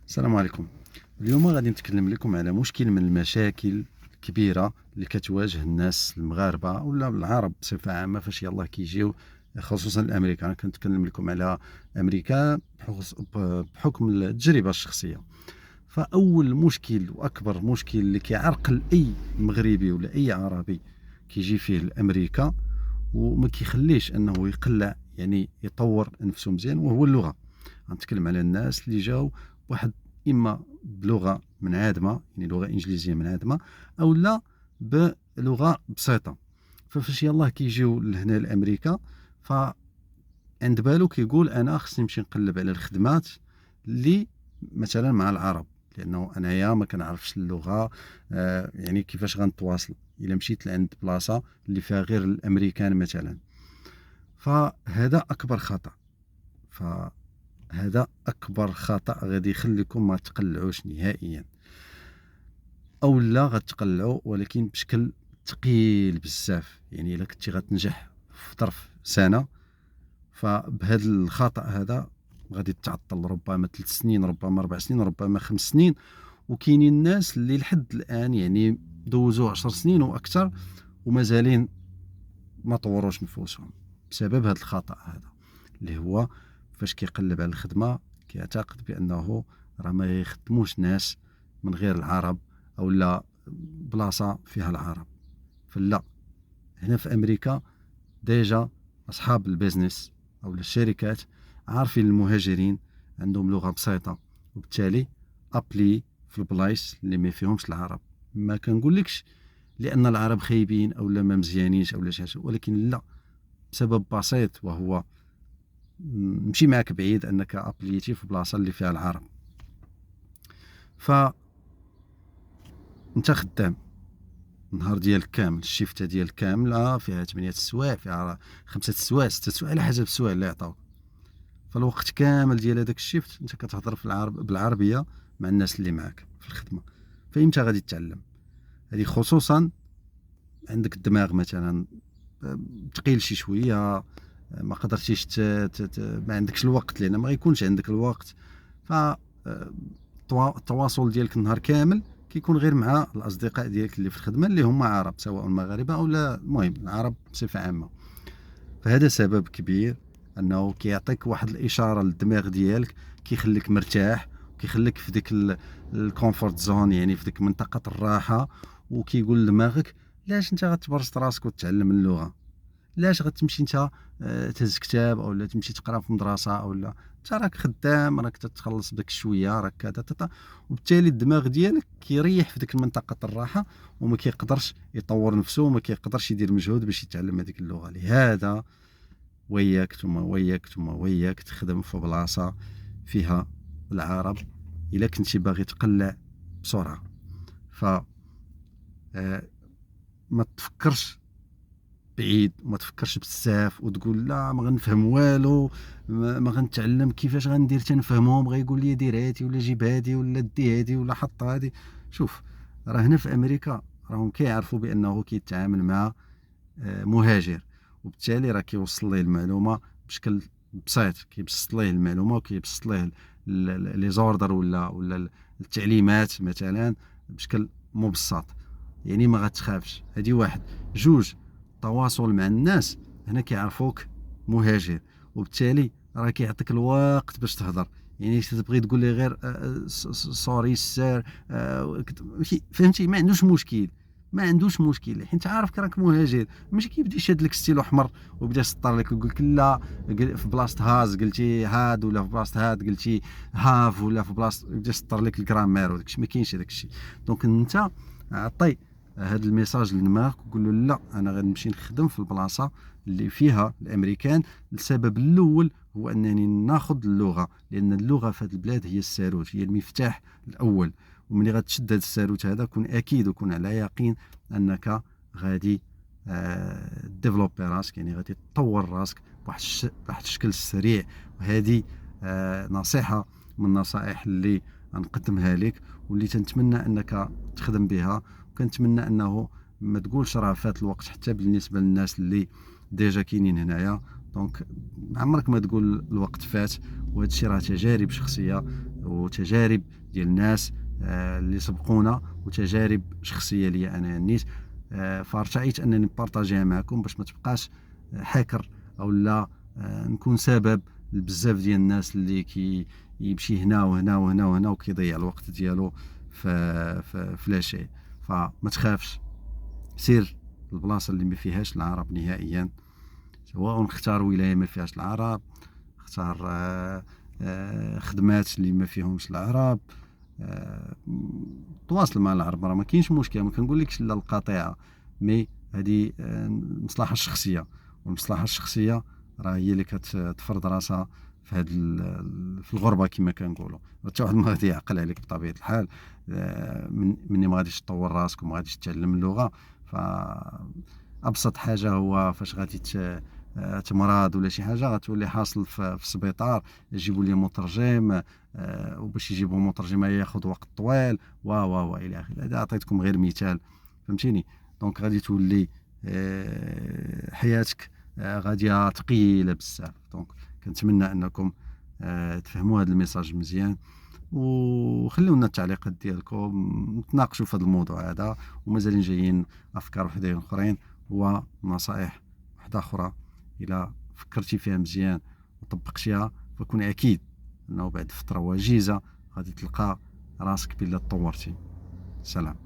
السلام عليكم. اليوم غادي نتكلم لكم على مشكل من المشاكل الكبيرة اللي كتواجه الناس المغاربة ولا العرب بصفة عامة فاش يلاه كيجيو، خصوصا الامريكان. كنتكلم لكم على امريكا بحكم التجربة الشخصية. فاول مشكل واكبر مشكل اللي كيعرقل اي مغربي ولا اي عربي كيجي فيه لامريكا وما كيخليش انه يقلع، يعني يطور نفسه مزيان، وهو اللغة. غنتكلم على الناس اللي جاو بواحد، اما بلغه منعدمه يعني لغه انجليزيه منعدمه، او لا بلغه بسيطه. ففاش يلاه كيجيو لهنا لامريكا، فعند بالو كيقول انا خصني نمشي نقلب على الخدمات اللي مثلا مع العرب، لانه انايا ما كنعرفش اللغه. يعني كيفاش غنتواصل الا مشيت لعند بلاصه اللي فيها غير الامريكان مثلا؟ فهذا اكبر خطا. هذا اكبر خطا غادي يخليكم ما تقلعوش نهائيا، او لا غتقلعوا ولكن بشكل ثقيل بزاف. يعني الا كنتي غتنجح في ظرف سنه، فبهذا الخطا هذا غادي تعطل ربما 3 سنين، ربما 4 سنين، ربما 5 سنين. وكاينين الناس اللي لحد الان يعني دوزوا 10 سنين واكثر ومازالين ما طوروش نفوسهم بسبب هذا الخطا هذا، اللي هو فاش كيقلب على الخدمه كيعتقد بانه راه ما يخدموش ناس من غير العرب او لا بلاصه فيها العرب. فلا، هنا في امريكا ديجا اصحاب البيزنس او الشركات عارفين المهاجرين عندهم لغه بسيطه، وبالتالي ابلي في البلايص اللي ما فيهمش العرب. ما كنقولكش لان العرب خايبين او لا ما مزيانينش او لا شي حاجه، ولكن لا، بسبب بسيط، وهو نمشي معك بعيد انك ابليتي في بلاصه اللي فيها العرب. فانت خدام النهار ديالك كامل، الشيفته ديالك كامله فيها 8 السوايع، فيها 5 السوايع، 6 السوايع، على حسب السوايع اللي عطاوك. فالوقت كامل ديال هذاك الشيفت انت كتهضر في بالعربيه مع الناس اللي معاك في الخدمه. فايمتى غادي تتعلم؟ هذه خصوصا عندك الدماغ مثلا ثقيل شي شويه، ما قدرتيش ما عندكش الوقت، لان ما غيكونش عندك الوقت. ف التواصل ديالك النهار كامل كيكون غير مع الاصدقاء ديالك اللي في الخدمه اللي هما عرب، سواء مغاربه او لا، المهم العرب بصفه عامه. فهذا سبب كبير انه كيعطيك واحد الاشاره للدماغ ديالك، كيخليك مرتاح، وكيخليك في ديك الكومفورت زون، يعني في ديك منطقه الراحه. وكيقول لدماغك لاش انت غتبرز راسك وتتعلم اللغه؟ لاش غتمشي انت تهز كتاب او لا تمشي تقرا في مدرسه، او لا انت راك خدام، راك تتخلص بداك الشويه، راك كذا تتا. وبالتالي الدماغ ديالك كيريح في ديك منطقه الراحه، وما كيقدرش يطور نفسه، وما كيقدرش يدير مجهود باش يتعلم هذيك اللغه. لهذا وياك ثم وياك ثم وياك تخدم في بلاصه فيها العرب الا كنتي باغي تقلع بسرعه. ف ما تفكرش بعيد، وما تفكرش بزاف وتقول لا ما غنفهم والو، ما غنتعلم، كيفاش غندير تنفهمهم؟ غيقول لي دير هادي ولا جيب هادي ولا دي هادي ولا حط هادي. شوف، راه هنا في امريكا راهم كيعرفوا بانه كيتعامل مع مهاجر، وبالتالي راه كيوصل ليه المعلومه بشكل بسيط، كيبسط ليه المعلومه وكيبسط ليه لي زوردر ولا التعليمات مثلا بشكل مبسط. يعني ما غتخافش. هذه واحد. جوج، التواصل مع الناس هنا كيعرفوك مهاجر، وبالتالي راه كيعطيك الوقت باش تهضر. يعني تبغي تقول لي غير سوري سير، فهمتي؟ ما عندوش مشكل، ما عندوش مشكل، حيت عارفك راك مهاجر. ماشي كيبدا يشد لك ستيلو احمر وبدا يسطر لك ويقول لك لا، في بلاصه هاز قلتي هاد، ولا في بلاصه هاد قلتي هاف، ولا في بلاصه يبدا يسطر لك الجرامير وداكشي. ما كاينش هذاك الشيء. دونك انت عطي هذا الميساج لدماغك وقول له لا، انا غنمشي نخدم في البلاصه اللي فيها الامريكان. السبب الاول هو انني ناخذ اللغه، لان اللغه في هذه البلاد هي الساروت، هي المفتاح الاول. وملي غتشد هذا الساروت هذا، كون اكيد وكون على يقين انك غادي ديفلوبي راسك، يعني غادي تطور راسك بواحد الشكل سريع. وهذه نصيحه من النصائح اللي غنقدمها لك، واللي تنتمنى انك تخدم بها. وكنتمنى انه ما تقولش راه فات الوقت، حتى بالنسبه للناس اللي ديجا كاينين هنايا. دونك عمرك ما تقول الوقت فات، وهذا الشيء راه تجارب شخصيه وتجارب ديال الناس اللي سبقونا، وتجارب شخصيه لي انا نيت. فارتأيت انني نبارطاجيها معكم باش ما تبقاش حكر او لا نكون سبب لبزاف ديال الناس اللي يمشي هنا وهنا وهنا وهنا وكيضيع الوقت ديالو في لا شيء. فما تخافش، سير البلاصه اللي ما فيهاش العرب نهائيا، سواء اختار ولايه ما فيهاش العرب، اختار خدمات اللي ما فيهمش العرب، تواصل مع العرب، راه ما كاينش مشكل، ما كنقولكش لا القطيعه، مي هذه المصلحه الشخصيه، والمصلحه الشخصيه راه هي اللي كتفرض راسها في هذه في الغربه كما كنقولوا. حتى واحد ما غادي يعقل عليك بطبيعه الحال. مني ما غاديش تطور راسك وما غاديش تتعلم اللغه. فابسط حاجه هو فاش غادي تمرض ولا شي حاجه غتولي حاصل في السبيطار يجيبوا لي مترجم، وباش يجيبوا مترجم ياخذ وقت طويل و الى اخره. هذا عطيتكم غير مثال، فهمتيني؟ دونك غادي تولي حياتك غاديه ثقيله بزاف. دونك كنتمنى انكم تفهموا هذا الميساج مزيان، وخلونا التعليقات ديالكم نتناقشوا في هذا الموضوع هذا، ومازالين جايين افكار وحدين اخرين ونصائح واحده اخرى الى فكرتي فيها مزيان وطبقتيها، فكون اكيد انه بعد فتره وجيزه غادي تلقى راسك بلا تطورتي. سلام.